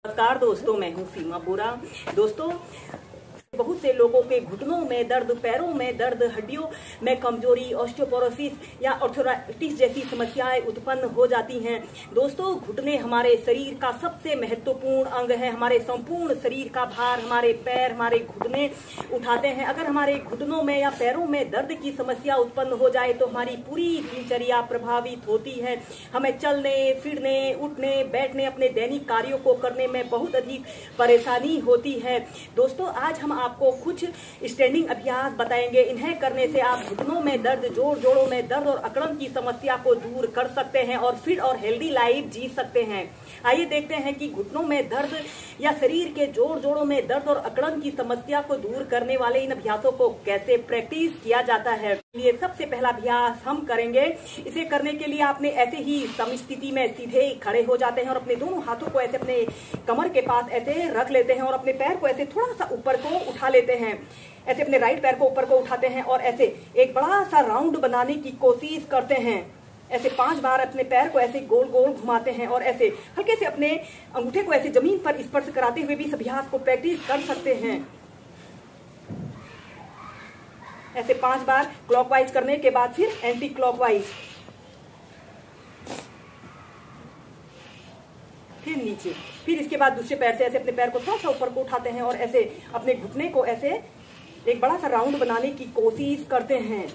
नमस्कार दोस्तों, मैं हूं सीमा बोरा। दोस्तों, बहुत से लोगों के घुटनों में दर्द, पैरों में दर्द, हड्डियों में कमजोरी, ऑस्टियोपोरोसिस या आर्थराइटिस जैसी समस्याएं उत्पन्न हो जाती हैं। दोस्तों, घुटने हमारे शरीर का सबसे महत्वपूर्ण अंग है। हमारे संपूर्ण शरीर का भार हमारे पैर, हमारे घुटने उठाते हैं। अगर हमारे घुटनों में या पैरों में दर्द की समस्या उत्पन्न हो जाए तो हमारी पूरी दिनचर्या प्रभावित होती है। हमें चलने, फिरने, उठने, बैठने, अपने दैनिक कार्यों को करने में बहुत अधिक परेशानी होती है। दोस्तों, आज हम आपको कुछ स्टैंडिंग अभ्यास बताएंगे। इन्हें करने से आप घुटनों में दर्द, जोड़ों में दर्द और अकड़न की समस्या को दूर कर सकते हैं और फिट और हेल्दी लाइफ जी सकते हैं। आइए देखते हैं कि घुटनों में दर्द या शरीर के जोड़ों में दर्द और अकड़न की समस्या को दूर करने वाले इन अभ्यासों को कैसे प्रैक्टिस किया जाता है। ये सबसे पहला अभ्यास हम करेंगे। इसे करने के लिए आपने ऐसे ही समस्थिति में सीधे खड़े हो जाते हैं और अपने दोनों हाथों को ऐसे अपने कमर के पास ऐसे रख लेते हैं और अपने पैर को ऐसे थोड़ा सा ऊपर को उठा लेते हैं। ऐसे अपने राइट पैर को ऊपर को उठाते हैं और ऐसे एक बड़ा सा राउंड बनाने की कोशिश करते हैं। ऐसे 5 बार अपने पैर को ऐसे गोल गोल घुमाते हैं और ऐसे हल्के से अपने अंगूठे को ऐसे जमीन पर स्पर्श कराते हुए भी इस अभ्यास को प्रैक्टिस कर सकते हैं। ऐसे 5 बार क्लॉकवाइज करने के बाद फिर एंटी क्लॉकवाइज, फिर नीचे, फिर इसके बाद दूसरे पैर से ऐसे अपने पैर को थोड़ा सा ऊपर को उठाते हैं और ऐसे अपने घुटने को ऐसे एक बड़ा सा राउंड बनाने की कोशिश करते हैं।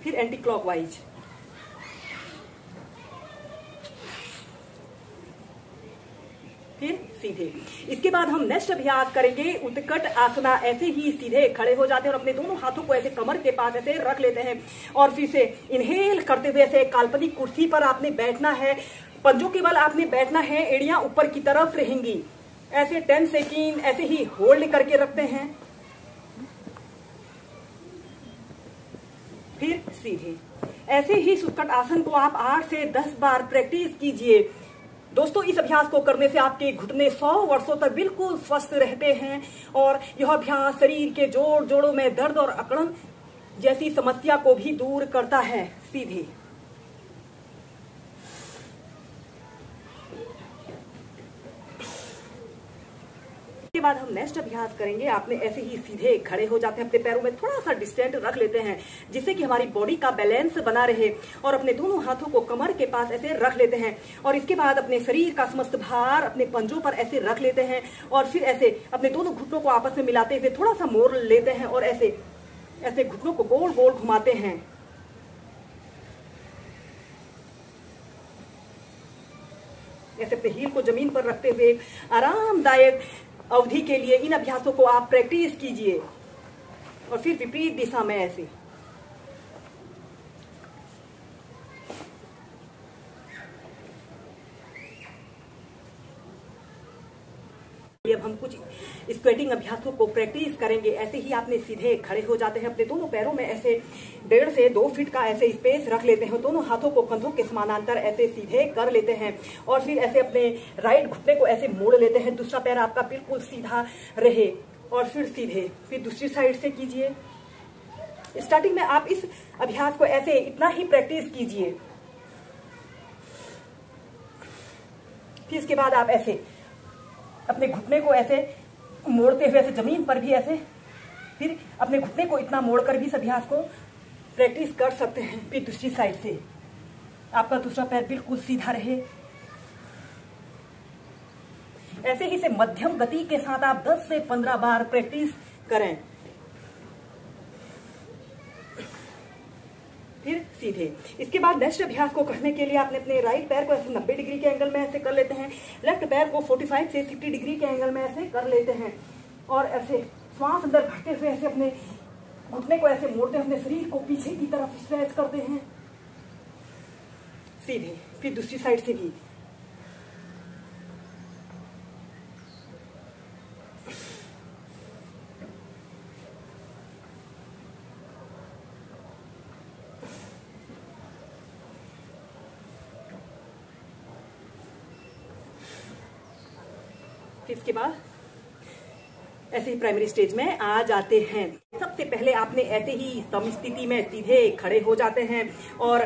फिर एंटी क्लॉकवाइज, फिर सीधे। इसके बाद हम नेक्स्ट अभ्यास करेंगे उत्कट आसना। ऐसे ही सीधे खड़े हो जाते हैं और अपने दोनों हाथों को ऐसे कमर के पास ऐसे रख लेते हैं और फिर से इनहेल करते हुए ऐसे काल्पनिक कुर्सी पर आपने बैठना है। पंजों के बल आपने बैठना है, एड़ियां ऊपर की तरफ रहेंगी। ऐसे 10 सेकेंड ऐसे ही होल्ड करके रखते हैं, फिर सीधे। ऐसे ही उत्कट आसन को आप 8 से 10 बार प्रैक्टिस कीजिए। दोस्तों, इस अभ्यास को करने से आपके घुटने 100 वर्षों तक बिल्कुल स्वस्थ रहते हैं और यह अभ्यास शरीर के जोड़ों में दर्द और अकड़न जैसी समस्या को भी दूर करता है। सीधे। इसके बाद हम नेक्स्ट अभ्यास करेंगे। आपने ऐसे ही सीधे खड़े हो जाते हैं, अपने पैरों में थोड़ा सा डिस्टेंस रख लेते हैं जिससे कि हमारी बॉडी का बैलेंस बना रहे और अपने दोनों हाथों को कमर के पास ऐसे रख लेते हैं और इसके बाद अपने शरीर का समस्त भार अपने पंजों पर ऐसे रख लेते हैं और फिर ऐसे अपने दोनों घुटनों को आपस में मिलाते हुए थोड़ा सा मोड़ लेते हैं और ऐसे ऐसे घुटनों को गोल गोल घुमाते हैं। ऐसे अपने हील को जमीन पर रखते हुए आरामदायक अवधि के लिए इन अभ्यासों को आप प्रैक्टिस कीजिए और फिर विपरीत दिशा में ऐसे। अब हम कुछ स्क्वेटिंग अभ्यासों को प्रैक्टिस करेंगे। ऐसे ही आपने सीधे खड़े हो जाते हैं, अपने दोनों पैरों में ऐसे 1.5 से 2 फीट का ऐसे स्पेस रख लेते हैं, दोनों हाथों को कंधों के समानांतर ऐसे सीधे कर लेते हैं और फिर ऐसे अपने राइट घुटने को ऐसे मोड़ लेते हैं। दूसरा पैर आपका बिल्कुल सीधा रहे और फिर सीधे। फिर दूसरी साइड से कीजिए। स्टार्टिंग में आप इस अभ्यास को ऐसे इतना ही प्रैक्टिस कीजिए। फिर इसके बाद आप ऐसे अपने घुटने को ऐसे मोड़ते हुए ऐसे जमीन पर भी ऐसे, फिर अपने घुटने को इतना मोड़कर भी इस अभ्यास को प्रैक्टिस कर सकते हैं। फिर दूसरी साइड से आपका दूसरा पैर बिल्कुल सीधा रहे। ऐसे ही से मध्यम गति के साथ आप 10 से 15 बार प्रैक्टिस करें। फिर सीधे। इसके बाद नेक्स्ट अभ्यास को करने के लिए आपने अपने राइट पैर को ऐसे 90 डिग्री के एंगल में ऐसे कर लेते हैं, लेफ्ट पैर को 45 से 60 डिग्री के एंगल में ऐसे कर लेते हैं और ऐसे श्वास अंदर भरते हुए ऐसे अपने घुटने को ऐसे मोड़ते हुए अपने शरीर को पीछे की तरफ स्ट्रेच करते हैं। सीधे। फिर दूसरी साइड से भी। इसके बाद ऐसे ही प्राइमरी स्टेज में आ जाते हैं। सबसे पहले आपने ऐसे ही समस्थिति में सीधे खड़े हो जाते हैं और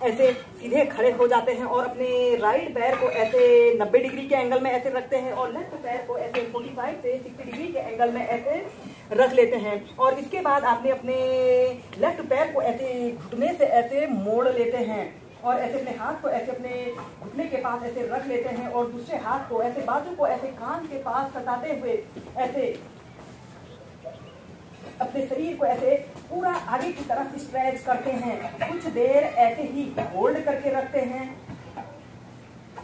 ऐसे सीधे खड़े हो जाते हैं और अपने राइट पैर को ऐसे 90 डिग्री के एंगल में ऐसे रखते हैं और लेफ्ट पैर को ऐसे 45 से 60 डिग्री के एंगल में ऐसे रख लेते हैं। और इसके बाद आपने अपने लेफ्ट पैर को ऐसे घुटने से ऐसे मोड़ लेते हैं और ऐसे अपने हाथ को ऐसे अपने घुटने के पास ऐसे रख लेते हैं और दूसरे हाथ को ऐसे बाजू को ऐसे कान के पास सटाते हुए ऐसे अपने शरीर को ऐसे पूरा आगे की तरफ स्ट्रेच करते हैं। कुछ देर ऐसे ही होल्ड करके रखते हैं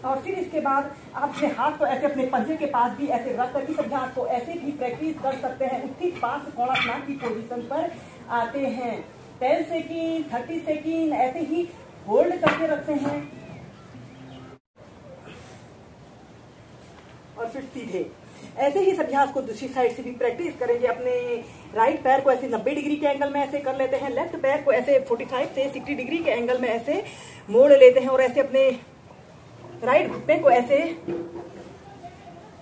और फिर इसके बाद आप अपने हाथ को ऐसे अपने पंजे के पास भी ऐसे रख कर इस अभ्यास को ऐसे भी प्रैक्टिस कर सकते हैं। उसके पास कोणासना की पोजीशन पर आते हैं। 10 सेकेंड 30 सेकेंड ऐसे ही होल्ड करके रखते हैं और फिर सीधे ऐसे ही इस अभ्यास को दूसरी साइड से भी प्रैक्टिस करेंगे। अपने राइट पैर को ऐसे 90 डिग्री के एंगल में ऐसे कर लेते हैं, लेफ्ट पैर को ऐसे 45 से 60 डिग्री के एंगल में ऐसे मोड़ लेते हैं और ऐसे अपने राइट घुटने को ऐसे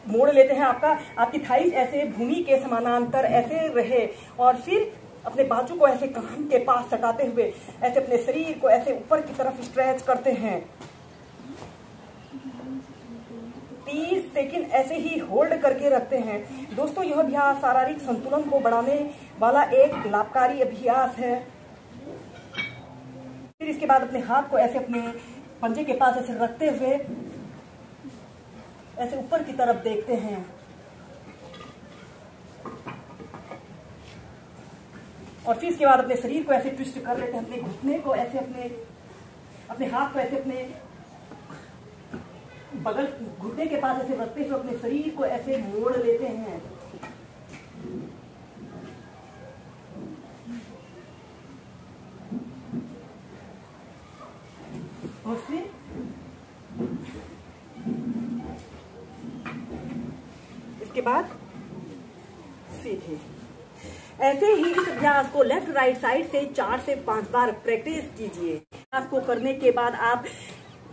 मोड़ लेते हैं। आपकी थाइस ऐसे भूमि के समानांतर ऐसे रहे और फिर अपने बाजू को ऐसे कान के पास सटाते हुए ऐसे अपने शरीर को ऐसे ऊपर की तरफ स्ट्रेच करते हैं। 30 सेकंड ऐसे ही होल्ड करके रखते हैं। दोस्तों, यह अभ्यास शारीरिक संतुलन को बढ़ाने वाला एक लाभकारी अभ्यास है। फिर इसके बाद अपने हाथ को ऐसे अपने पंजे के पास ऐसे रखते हुए ऐसे ऊपर की तरफ देखते हैं और फिर इसके बाद अपने शरीर को ऐसे ट्विस्ट कर लेते हैं। अपने घुटने को ऐसे अपने हाथ को ऐसे अपने बगल घुटने के पास ऐसे रखते हुए अपने शरीर को ऐसे मोड़ लेते हैं और फिर इसके बाद सीधे ऐसे ही इस अभ्यास को लेफ्ट राइट साइड से 4 से 5 बार प्रैक्टिस कीजिए। अभ्यास को करने के बाद आप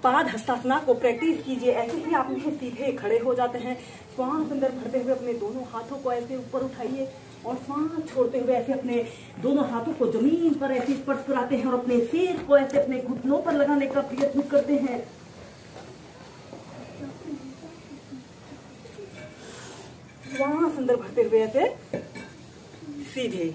पाद हस्तासना को प्रैक्टिस कीजिए। ऐसे ही आप सीधे खड़े हो जाते हैं। श्वास अंदर भरते हुए अपने दोनों हाथों को ऐसे ऊपर उठाइए और श्वास छोड़ते हुए ऐसे अपने दोनों हाथों को जमीन पर ऐसे स्पर्श कराते हैं और अपने सिर को ऐसे अपने घुटनों पर लगाने का प्रयत्न करते हैं। श्वास अंदर भरते हुए ऐसे सीधे